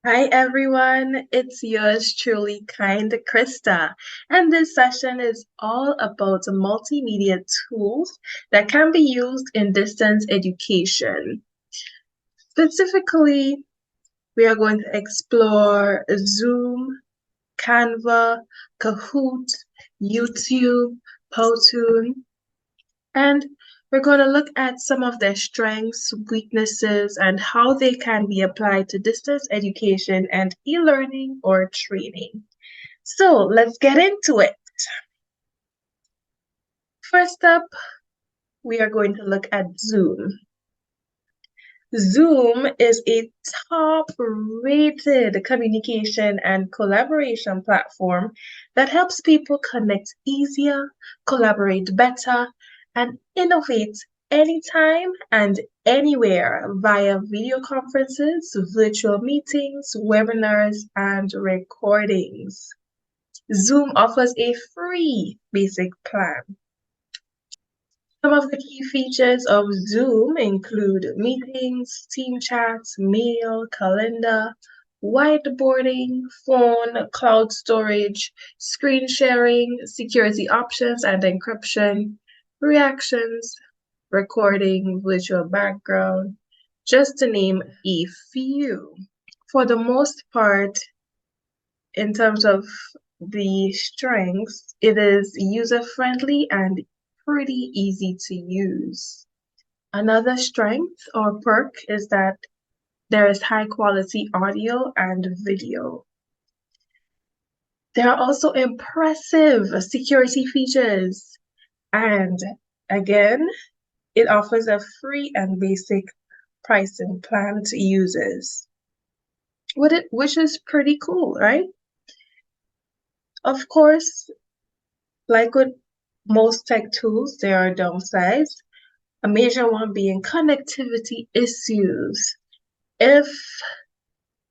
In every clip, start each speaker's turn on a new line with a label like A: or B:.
A: Hi everyone, it's yours truly, Kind Krista, and this session is all about multimedia tools that can be used in distance education. Specifically, we are going to explore Zoom, Canva, Kahoot, YouTube, Powtoon, and we're going to look at some of their strengths, weaknesses, and how they can be applied to distance education and e-learning or training. So let's get into it. First up, we are going to look at Zoom. Zoom is a top-rated communication and collaboration platform that helps people connect easier, collaborate better, and innovate anytime and anywhere via video conferences, virtual meetings, webinars, and recordings. Zoom offers a free basic plan. Some of the key features of Zoom include meetings, team chats, mail, calendar, whiteboarding, phone, cloud storage, screen sharing, security options and encryption, reactions, recording, virtual background, just to name a few. For the most part, in terms of the strengths, it is user-friendly and pretty easy to use. Another strength or perk is that there is high quality audio and video. There are also impressive security features. And again, it offers a free and basic pricing plan to users, which is pretty cool, right? Of course, like with most tech tools, there are downsides. A major one being connectivity issues. If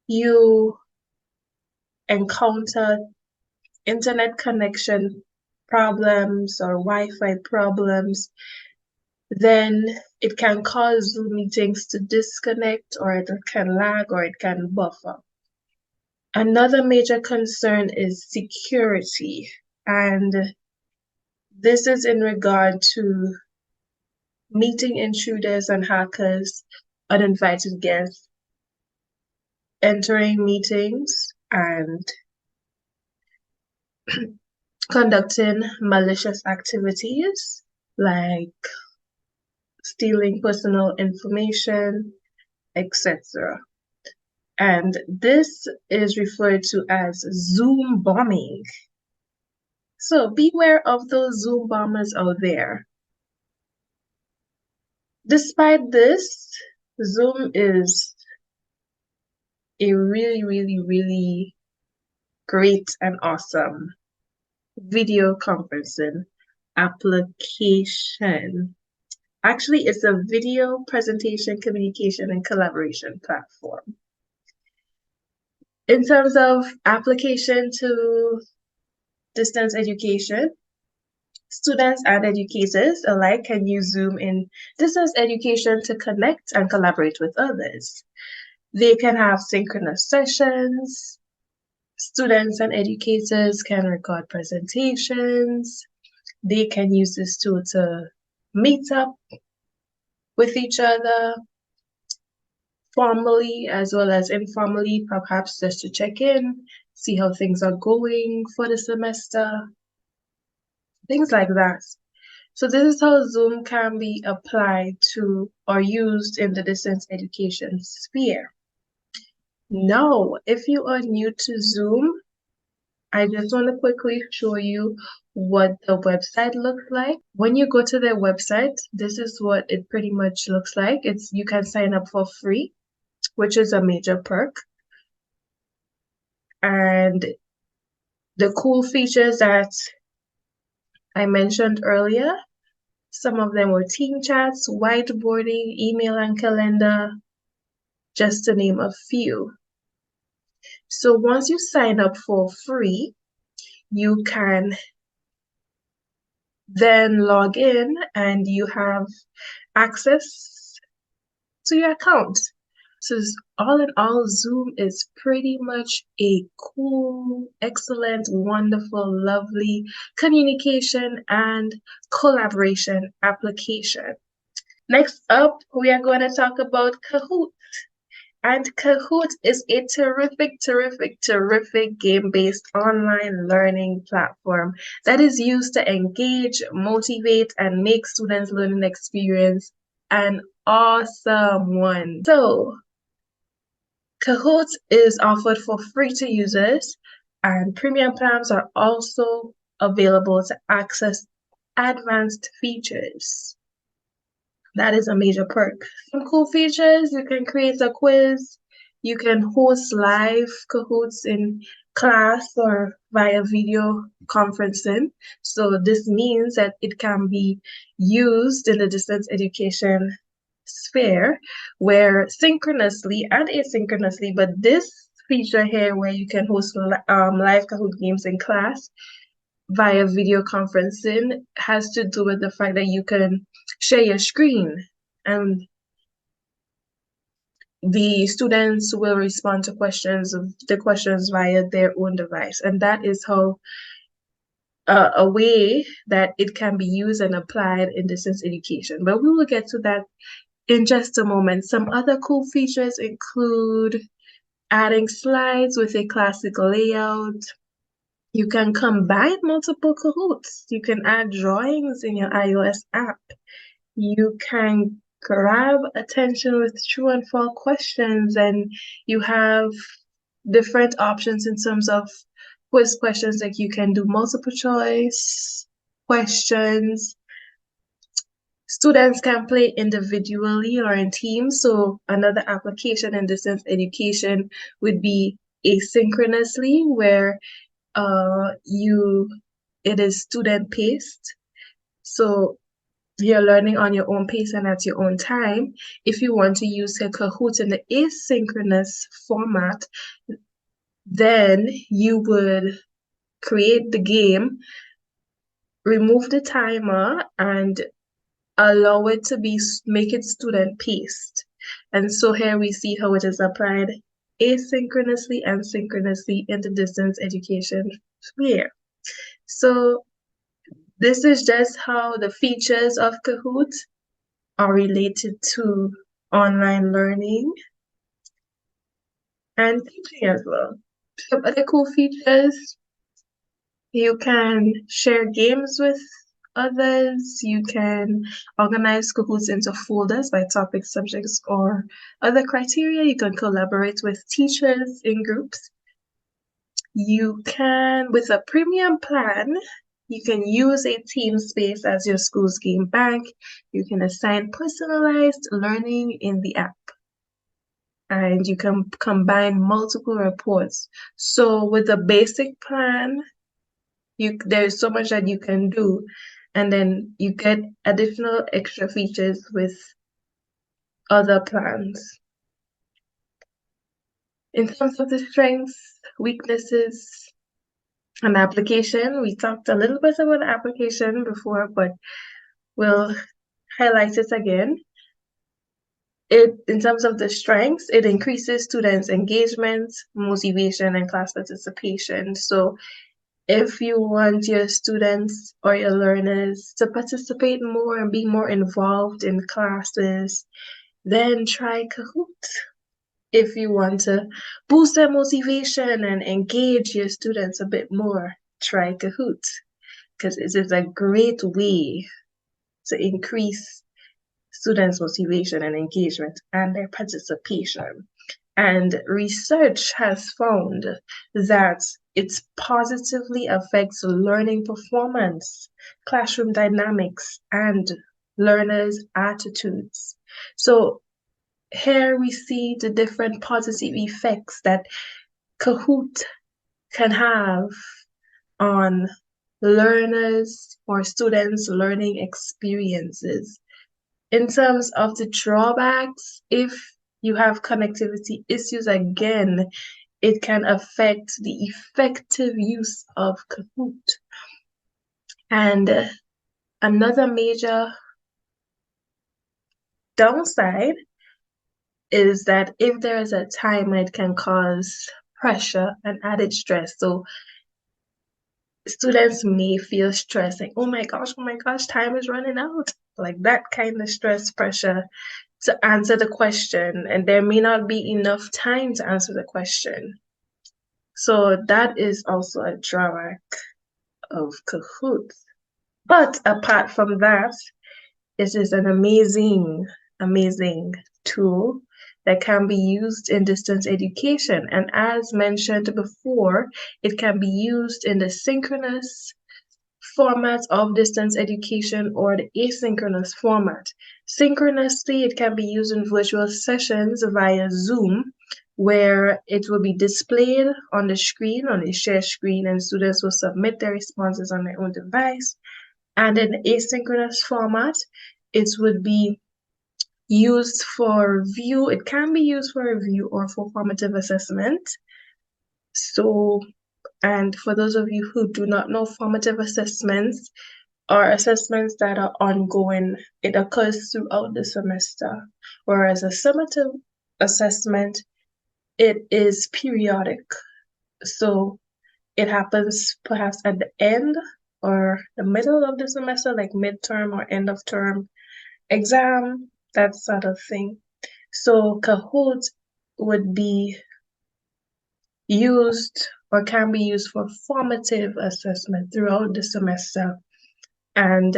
A: you encounter internet connection problems or Wi-Fi problems, then it can cause Zoom meetings to disconnect, or it can lag, or it can buffer. Another major concern is security, and this is in regard to meeting intruders and hackers, uninvited guests, entering meetings, and conducting malicious activities like stealing personal information, etc. And this is referred to as Zoom bombing. So beware of those Zoom bombers out there. Despite this, Zoom is a really great and awesome video conferencing application. Actually, it's a video presentation, communication, and collaboration platform. In terms of application to distance education, students and educators alike can use Zoom in distance education to connect and collaborate with others. They can have synchronous sessions. Students and educators can record presentations. They can use this tool to meet up with each other formally as well as informally, perhaps just to check in, see how things are going for the semester, things like that. So this is how Zoom can be applied to or used in the distance education sphere. Now, if you are new to Zoom, I just want to quickly show you what the website looks like. When you go to their website, this is what it pretty much looks like. You can sign up for free, which is a major perk. And the cool features that I mentioned earlier, some of them were team chats, whiteboarding, email and calendar, just to name a few. So once you sign up for free, you can then log in and you have access to your account. So all in all, Zoom is pretty much a cool, excellent, wonderful, lovely communication and collaboration application. Next up, we are going to talk about Kahoot. And Kahoot is a terrific game-based online learning platform that is used to engage, motivate, and make students' learning experience an awesome one. So, Kahoot is offered for free to users, and premium plans are also available to access advanced features. That is a major perk. Some cool features, you can create a quiz, you can host live Kahoots in class or via video conferencing. So this means that it can be used in the distance education sphere where synchronously and asynchronously, but this feature here where you can host live Kahoot games in class via video conferencing has to do with the fact that you can share your screen and the students will respond to the questions via their own device. And that is how a way that it can be used and applied in distance education. But we will get to that in just a moment. Some other cool features include adding slides with a classic layout. You can combine multiple Kahoots. You can add drawings in your iOS app. You can grab attention with true and false questions, and you have different options in terms of quiz questions, like you can do multiple choice questions. Students can play individually or in teams. So another application in distance education would be asynchronously, where it is student paced. So you're learning on your own pace and at your own time. If you want to use a Kahoot in the asynchronous format, then you would create the game, remove the timer, and allow it to make it student paced. And so here we see how it is applied asynchronously and synchronously in the distance education sphere. So this is just how the features of Kahoot are related to online learning and teaching as well. Some other cool features, you can share games with others, you can organize Kahoots into folders by topic, subjects, or other criteria. You can collaborate with teachers in groups. You can, with a premium plan, you can use a team space as your school's game bank. You can assign personalized learning in the app. And you can combine multiple reports. So with a basic plan, there's so much that you can do, and then you get additional extra features with other plans. In terms of the strengths, weaknesses, and application, we talked a little bit about the application before, but we'll highlight it again. In terms of the strengths, it increases students' engagement, motivation, and class participation. So if you want your students or your learners to participate more and be more involved in classes, then try Kahoot. If you want to boost their motivation and engage your students a bit more, try Kahoot, because it is a great way to increase students' motivation and engagement and their participation. And research has found that it positively affects learning performance, classroom dynamics, and learners' attitudes. So here we see the different positive effects that Kahoot can have on learners or students' learning experiences. In terms of the drawbacks, if you have connectivity issues, again, it can affect the effective use of Kahoot. And another major downside is that if there is a timer, it can cause pressure and added stress. So students may feel stressed, like, oh my gosh, time is running out. Like that kind of stress pressure to answer the question, and there may not be enough time to answer the question. So that is also a drawback of Kahoot. But apart from that, it is an amazing, amazing tool that can be used in distance education. And as mentioned before, it can be used in the synchronous format of distance education or the asynchronous format. Synchronously, it can be used in virtual sessions via Zoom, where it will be displayed on the screen, on the share screen, and students will submit their responses on their own device. And in asynchronous format, it would be used for review. It can be used for review or for formative assessment. So, and for those of you who do not know, formative assessments are assessments that are ongoing. It occurs throughout the semester, whereas a summative assessment, it is periodic. So it happens perhaps at the end or the middle of the semester, like midterm or end of term exam, that sort of thing. So Kahoot would be used or can be used for formative assessment throughout the semester. And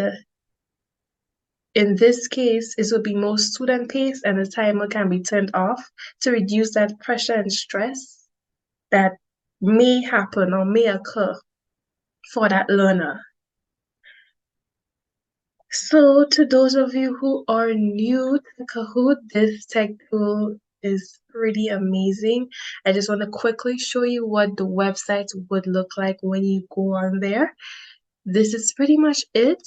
A: in this case, it will be more student-paced and the timer can be turned off to reduce that pressure and stress that may happen or may occur for that learner. So to those of you who are new to Kahoot, this tech tool is pretty amazing. I just want to quickly show you what the website would look like when you go on there. This is pretty much it.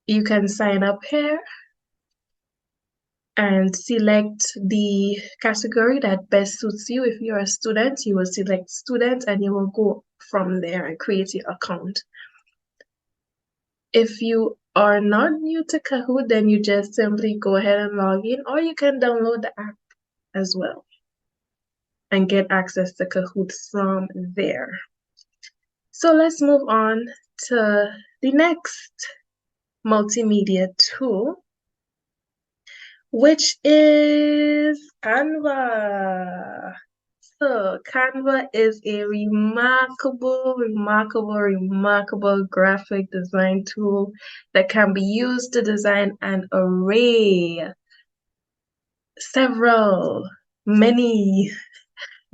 A: You can sign up here and select the category that best suits you. If you're a student, you will select student and you will go from there and create your account. If you are not new to Kahoot, then you just simply go ahead and log in, or you can download the app as well and get access to Kahoot from there. So let's move on to the next multimedia tool, which is Canva. So Canva is a remarkable graphic design tool that can be used to design an array, many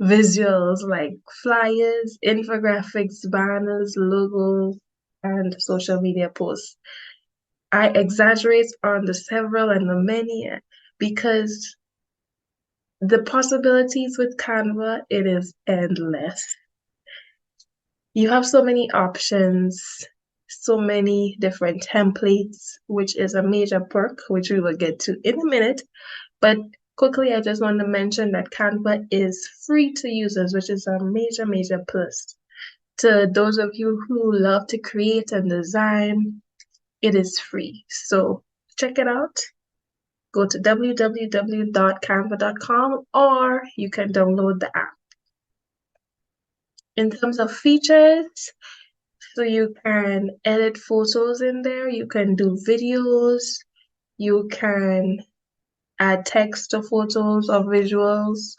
A: visuals like flyers, infographics, banners, logos, and social media posts. I exaggerate on the several and the many because the possibilities with Canva, it is endless. You have so many options, so many different templates, which is a major perk, which we will get to in a minute. But quickly, I just want to mention that Canva is free to users, which is a major plus. To those of you who love to create and design, it is free. So check it out. Go to www.canva.com or you can download the app. In terms of features, so you can edit photos in there, you can do videos, you can add text to photos or visuals.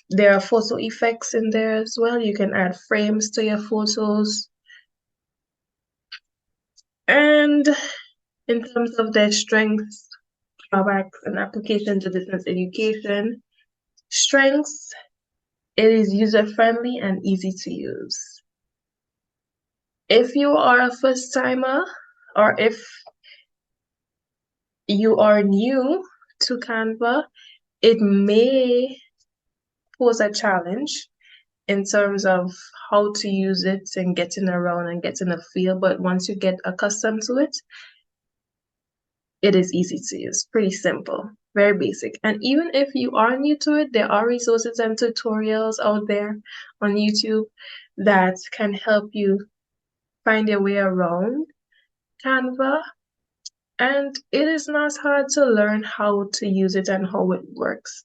A: There are photo effects in there as well. You can add frames to your photos. And in terms of their strengths, drawbacks, and application to distance education, strengths, it is user-friendly and easy to use. If you are a first-timer or if you are new to Canva, it may pose a challenge in terms of how to use it and getting around and getting a feel. But once you get accustomed to it, it is easy to use, pretty simple, very basic. And even if you are new to it, there are resources and tutorials out there on YouTube that can help you find your way around Canva. And it is not hard to learn how to use it and how it works.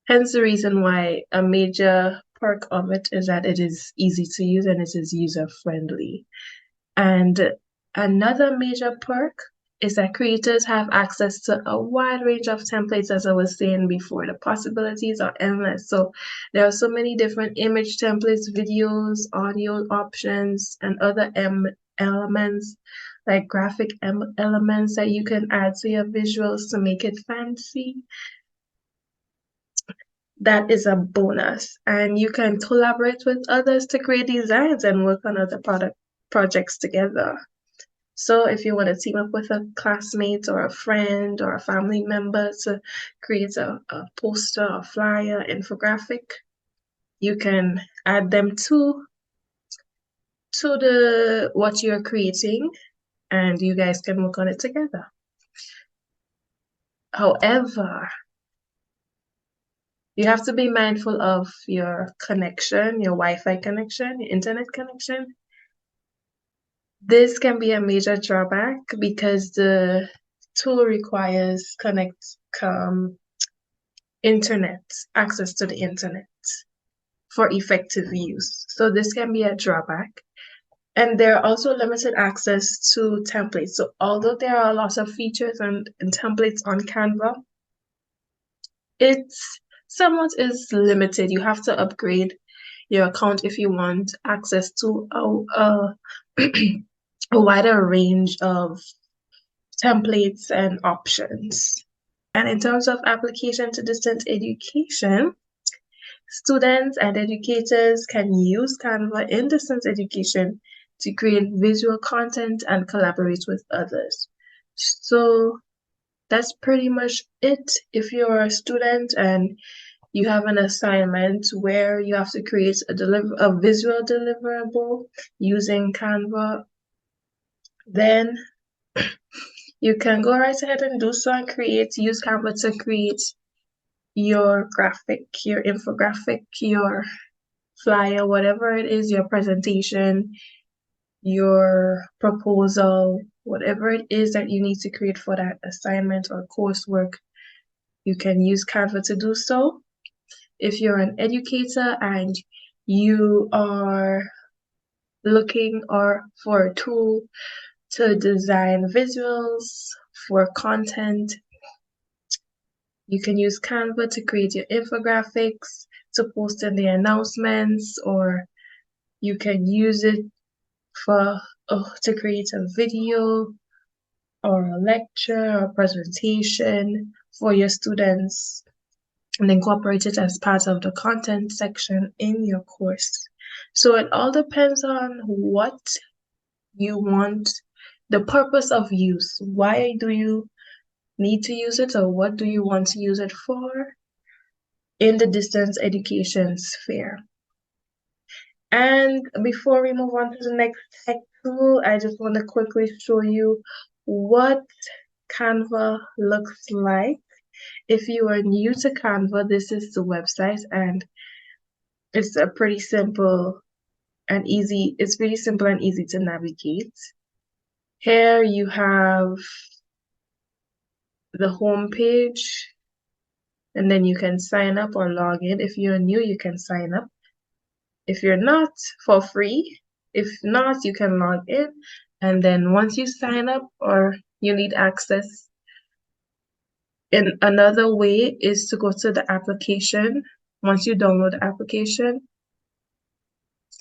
A: Hence the reason why a major perk of it is that it is easy to use and it is user-friendly. And another major perk is that creators have access to a wide range of templates, as I was saying before. The possibilities are endless. So there are so many different image templates, videos, audio options, and other elements like graphic elements that you can add to your visuals to make it fancy. That is a bonus. And you can collaborate with others to create designs and work on other projects together. So if you want to team up with a classmate or a friend or a family member to create a poster, a flyer, infographic, you can add them to what you're creating, and you guys can work on it together. However, you have to be mindful of your connection, your Wi-Fi connection, your internet connection. This can be a major drawback because the tool requires access to the internet for effective use. So this can be a drawback. And there are also limited access to templates. So although there are lots of features and templates on Canva, it's somewhat is limited. You have to upgrade your account if you want access to a wider range of templates and options. And in terms of application to distance education, students and educators can use Canva in distance education to create visual content and collaborate with others. So that's pretty much it. If you're a student and you have an assignment where you have to create a visual deliverable using Canva, then you can go right ahead and do so and use Canva to create your graphic, your infographic, your flyer, whatever it is, your presentation, your proposal, whatever it is that you need to create for that assignment or coursework, you can use Canva to do so. If you're an educator and you are looking for a tool to design visuals for content, you can use Canva to create your infographics, to post in the announcements, or you can use it to create a video or a lecture or presentation for your students and incorporate it as part of the content section in your course. So it all depends on what you want, the purpose of use. Why do you need to use it, or what do you want to use it for in the distance education sphere? And before we move on to the next tech tool, I just want to quickly show you what Canva looks like. If you are new to Canva, this is the website, and it's a pretty simple and easy. It's pretty simple and easy to navigate. Here you have the home page, and then you can sign up or log in. If you're new, you can sign up. If you're not, for free. If not, you can log in. And then once you sign up or you need access, in another way is to go to the application. Once you download the application,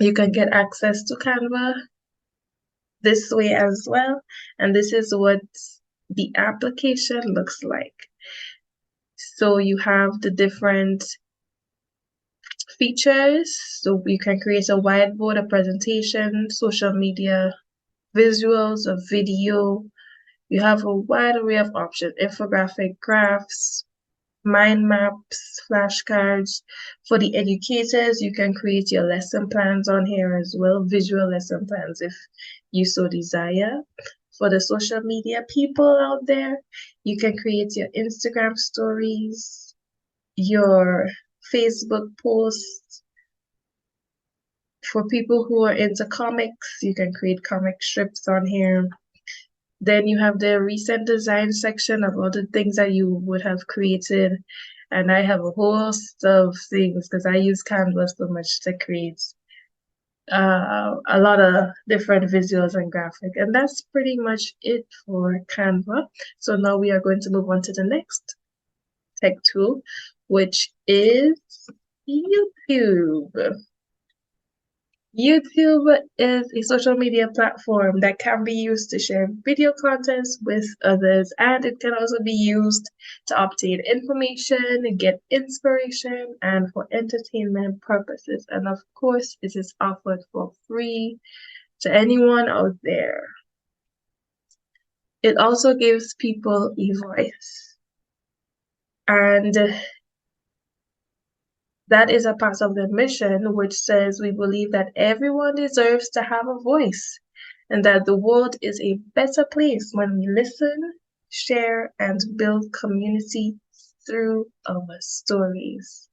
A: you can get access to Canva this way as well. And this is what the application looks like. So you have the different features. So you can create a whiteboard, a presentation, social media, visuals, a video. You have a wide array of options: infographic, graphs, mind maps, flashcards. For the educators, you can create your lesson plans on here as well, visual lesson plans if you so desire. For the social media people out there, you can create your Instagram stories, your Facebook posts. For people who are into comics, you can create comic strips on here. Then you have the recent design section of all the things that you would have created And I have a host of things because I use Canva so much to create a lot of different visuals and graphic. And that's pretty much it for Canva. So now we are going to move on to the next tech tool, which is YouTube. YouTube is a social media platform that can be used to share video content with others, and it can also be used to obtain information, get inspiration, and for entertainment purposes. And of course, it is offered for free to anyone out there. It also gives people a voice. And that is a part of the mission, which says we believe that everyone deserves to have a voice and that the world is a better place when we listen, share, and build community through our stories.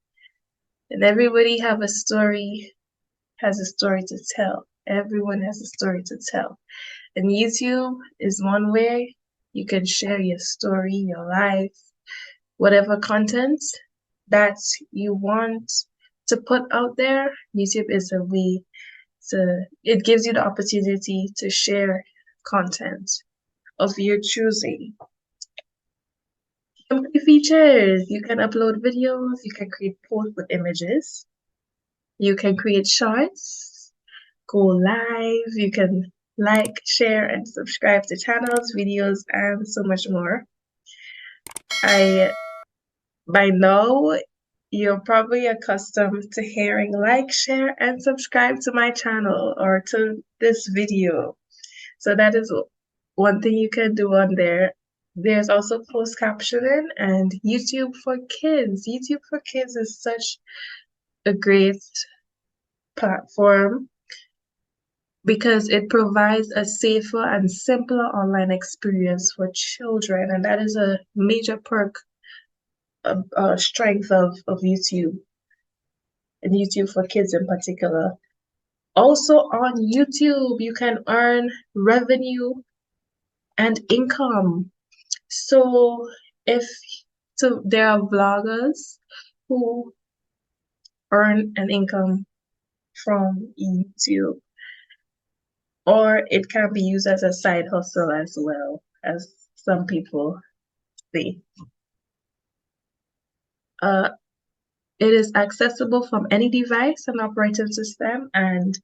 A: And everybody has a story to tell. Everyone has a story to tell. And YouTube is one way you can share your story, your life, whatever content that you want to put out there. YouTube is a way it gives you the opportunity to share content of your choosing. Some features: you can upload videos, you can create posts with images, you can create shorts, go live, you can like, share, and subscribe to channels, videos, and so much more. By now, you're probably accustomed to hearing like, share, and subscribe to my channel or to this video. So that is one thing you can do on there. There's also closed captioning and YouTube for Kids. YouTube for Kids is such a great platform because it provides a safer and simpler online experience for children. And that is a major perk, strength of YouTube, and YouTube for Kids in particular. Also on YouTube, you can earn revenue and income. So there are vloggers who earn an income from YouTube, or it can be used as a side hustle as well, as some people say. It is accessible from any device and operating system, and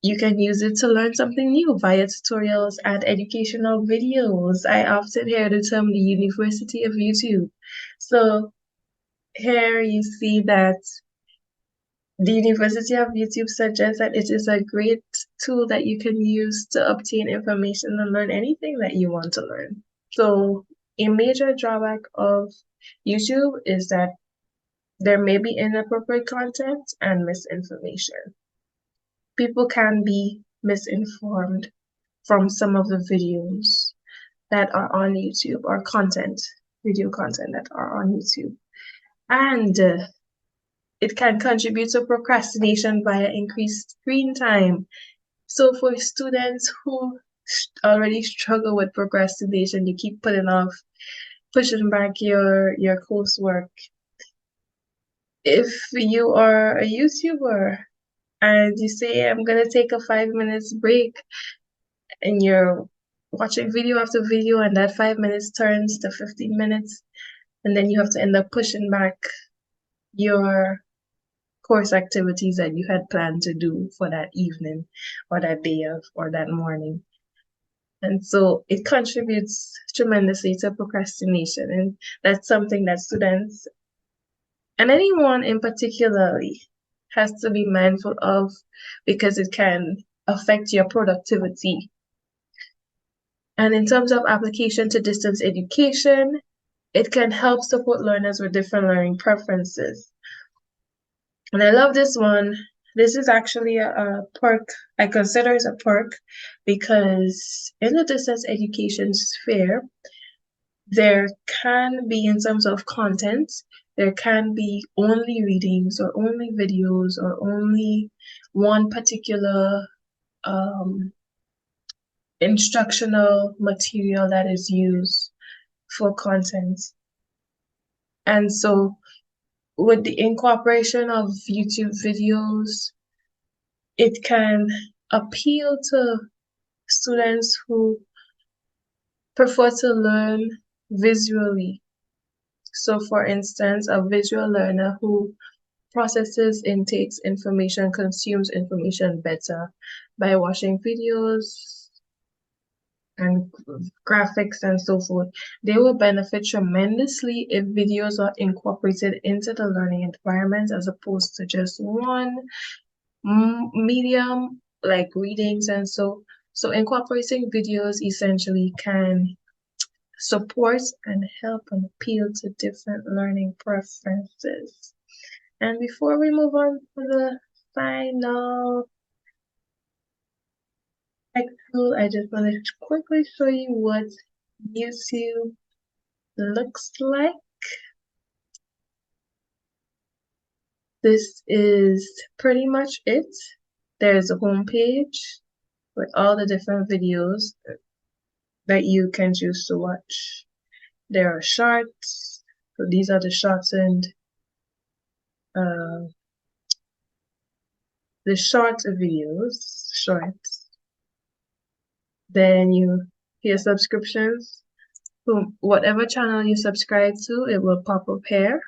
A: you can use it to learn something new via tutorials and educational videos. I often hear the term the University of YouTube. So here you see that the University of YouTube suggests that it is a great tool that you can use to obtain information and learn anything that you want to learn. So a major drawback of YouTube is that there may be inappropriate content and misinformation. People can be misinformed from some of the videos that are on YouTube or video content that are on YouTube. And it can contribute to procrastination via increased screen time. So for students who already struggle with procrastination, you keep pushing back your coursework. If you are a YouTuber and you say, I'm gonna take a 5 minutes break, and you're watching video after video, and that 5 minutes turns to 15 minutes, and then you have to end up pushing back your course activities that you had planned to do for that evening or that day or that morning. And so it contributes tremendously to procrastination. And that's something that students and anyone in particularly has to be mindful of, because it can affect your productivity. And in terms of application to distance education, it can help support learners with different learning preferences. And I love this one. This is actually a perk. I consider it a perk because in the distance education sphere, there can be, in terms of content, there can be only readings or only videos or only one particular instructional material that is used for content. And so with the incorporation of YouTube videos, it can appeal to students who prefer to learn visually. So for instance, a visual learner who processes, intakes information, consumes information better by watching videos and graphics and so forth. They will benefit tremendously if videos are incorporated into the learning environment as opposed to just one medium like readings. And so incorporating videos essentially can support and help and appeal to different learning preferences. And before we move on to the final tech tool, I just want to quickly show you what YouTube looks like. This is pretty much it. There's a home page with all the different videos that you can choose to watch. There are shorts. So these are the shortened, the short videos, shorts. Then your subscriptions. So whatever channel you subscribe to, it will pop up here.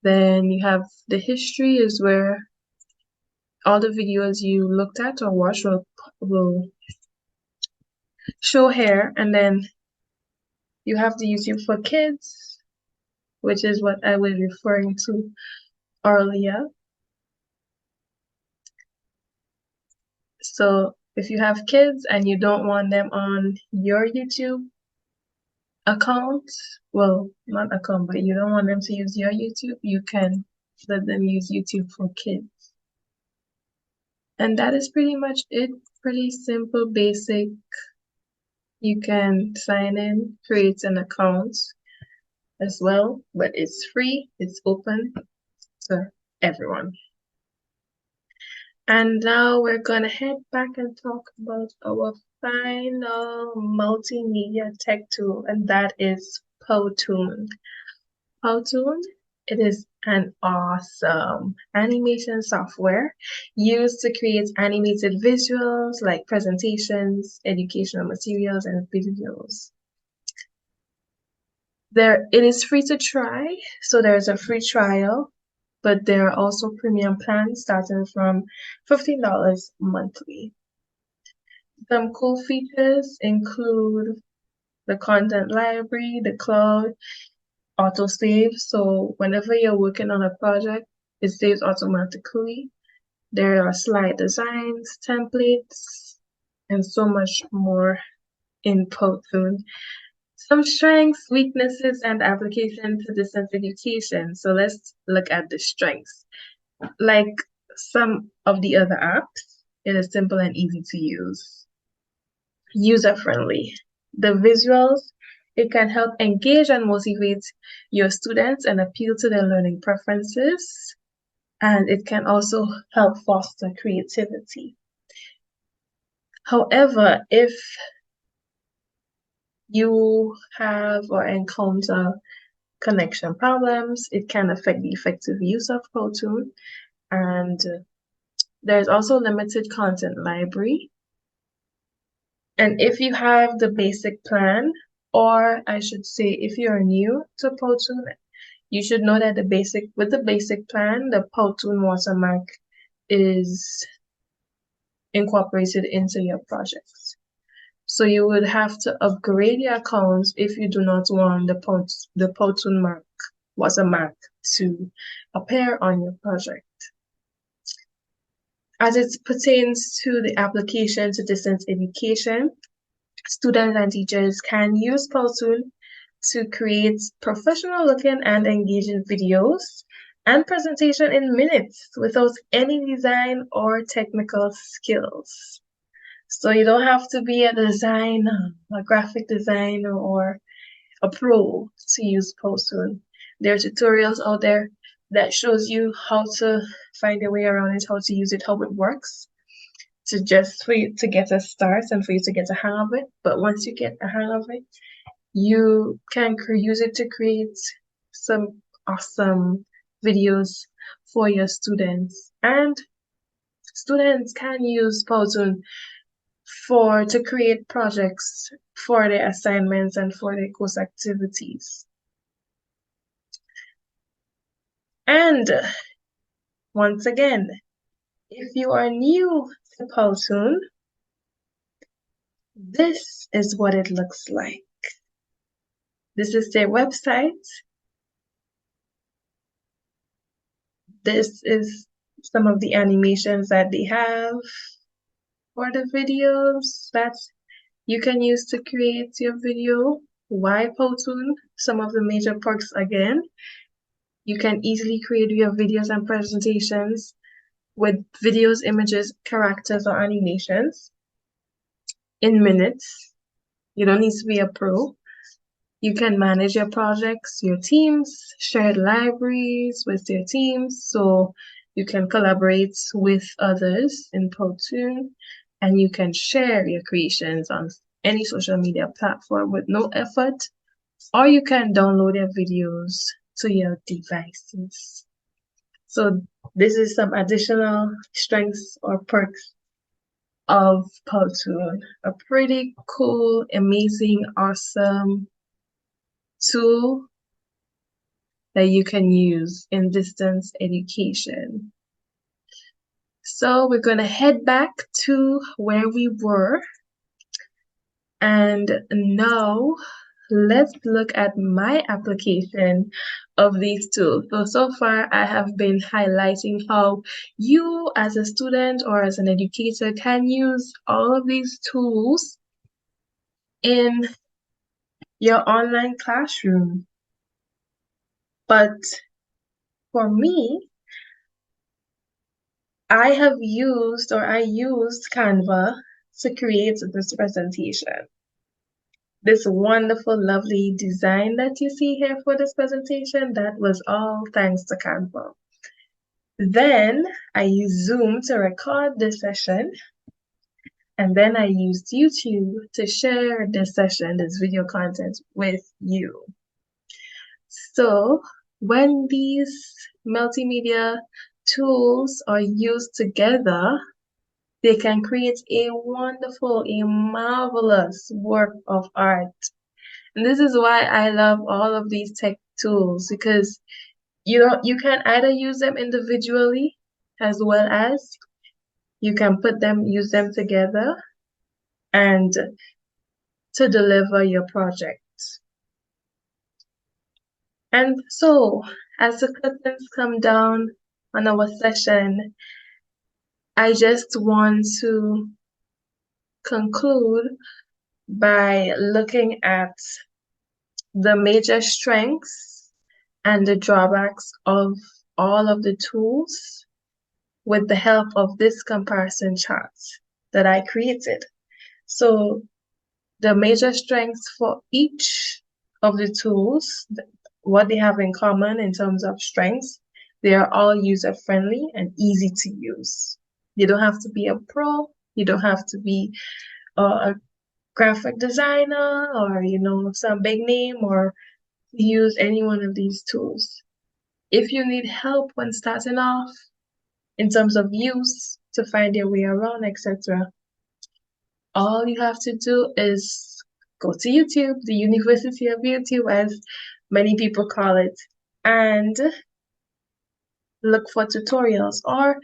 A: Then you have the history is where all the videos you looked at or watched will show here. And then you have the YouTube for kids, which is what I was referring to earlier. So if you have kids and you don't want them on your YouTube account, well, not account, but you don't want them to use your YouTube, you can let them use YouTube for kids. And that is pretty much it. Pretty simple, basic. You can sign in, create an account as well, but it's free, it's open to everyone. And now we're gonna head back and talk about our final multimedia tech tool, and that is Powtoon. Powtoon, it is an awesome animation software used to create animated visuals like presentations, educational materials, and videos. It is free to try, so there's a free trial, but there are also premium plans starting from $15 monthly. Some cool features include the content library, the cloud, autosave. So whenever you're working on a project, it saves automatically. There are slide designs, templates, and so much more in Powtoon. Some strengths, weaknesses, and application to distance education. So let's look at the strengths. Like some of the other apps, it is simple and easy to use. User-friendly. The visuals, it can help engage and motivate your students and appeal to their learning preferences. And it can also help foster creativity. However, if you have or encounter connection problems, it can affect the effective use of Powtoon. And there's also limited content library. And if you have the basic plan, or I should say, if you're new to Powtoon, you should know that with the basic plan, the Powtoon watermark is incorporated into your projects. So you would have to upgrade your accounts if you do not want the Powtoon watermark to appear on your project. As it pertains to the application to distance education, students and teachers can use Powtoon to create professional looking and engaging videos and presentation in minutes without any design or technical skills. So you don't have to be a designer, a graphic designer, or a pro to use Powtoon. There are tutorials out there that shows you how to find your way around it, how to use it, how it works, for you to get a start and for you to get a hang of it. But once you get a hang of it, you can use it to create some awesome videos for your students. And students can use Powtoon to create projects for their assignments and for their course activities. And once again, if you are new to Powtoon, this is what it looks like. This is their website. This is some of the animations that they have for the videos that you can use to create your video. Why Powtoon? Some of the major perks again. You can easily create your videos and presentations with videos, images, characters, or animations in minutes. You don't need to be a pro. You can manage your projects, your teams, shared libraries with your teams, so you can collaborate with others in Powtoon, and you can share your creations on any social media platform with no effort, or you can download your videos to your devices. So this is some additional strengths or perks of Powtoon. A pretty cool, amazing, awesome tool that you can use in distance education. So we're going to head back to where we were. And now let's look at my application of these tools. So far, I have been highlighting how you as a student or as an educator can use all of these tools in your online classroom. But for me, I used Canva to create this presentation. This wonderful, lovely design that you see here for this presentation, that was all thanks to Canva. Then I used Zoom to record this session. And then I used YouTube to share this session, this video content with you. So when these multimedia tools are used together, they can create a wonderful, a marvelous work of art. And this is why I love all of these tech tools, because you can either use them individually as well as you can use them together and to deliver your project. And so as the curtains come down on our session, I just want to conclude by looking at the major strengths and the drawbacks of all of the tools with the help of this comparison chart that I created. So the major strengths for each of the tools, what they have in common in terms of strengths, they are all user-friendly and easy to use. You don't have to be a pro, you don't have to be a graphic designer or some big name or use any one of these tools. If you need help when starting off in terms of use to find your way around, etc., all you have to do is go to YouTube, the University of YouTube, as many people call it, and look for tutorials. Or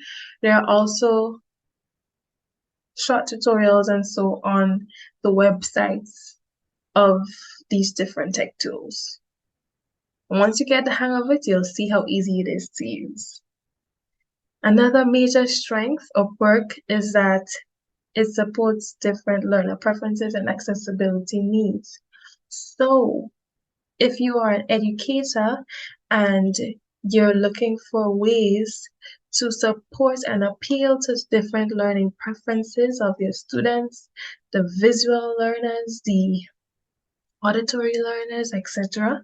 A: there are also short tutorials and so on the websites of these different tech tools. Once you get the hang of it, you'll see how easy it is to use. Another major strength of work is that it supports different learner preferences and accessibility needs. So if you are an educator and you're looking for ways to support and appeal to different learning preferences of your students, the visual learners, the auditory learners, etc.,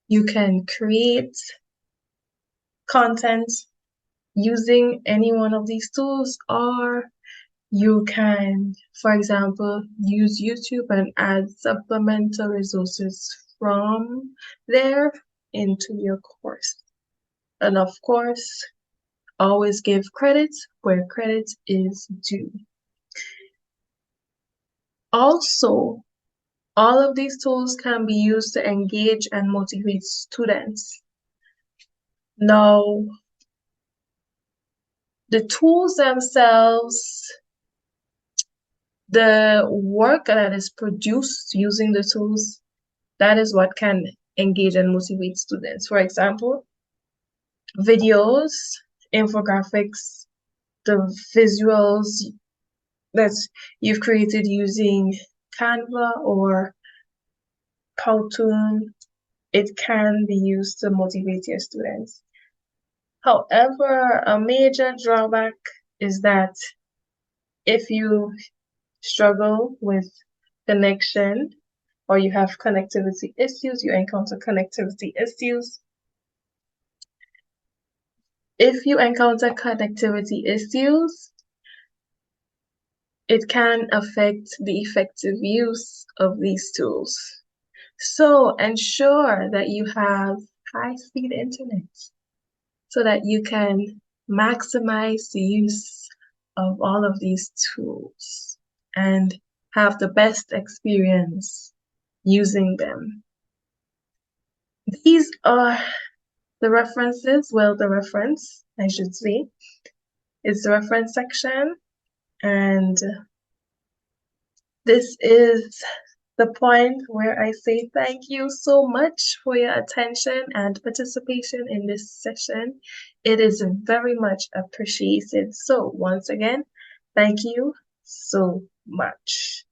A: you can create content using any one of these tools, or you can, for example, use YouTube and add supplemental resources from there into your course. And of course, always give credit where credit is due. Also, all of these tools can be used to engage and motivate students. Now, the tools themselves, the work that is produced using the tools, that is what can engage and motivate students. For example, videos, infographics, the visuals that you've created using Canva or Powtoon, it can be used to motivate your students. However, a major drawback is that if you struggle with connection or you have connectivity issues, you encounter connectivity issues. If you encounter connectivity issues, it can affect the effective use of these tools. So ensure that you have high-speed internet so that you can maximize the use of all of these tools and have the best experience using them. These are the references, well, the reference, I should say, is the reference section, and this is the point where I say thank you so much for your attention and participation in this session. It is very much appreciated. So once again, thank you so much.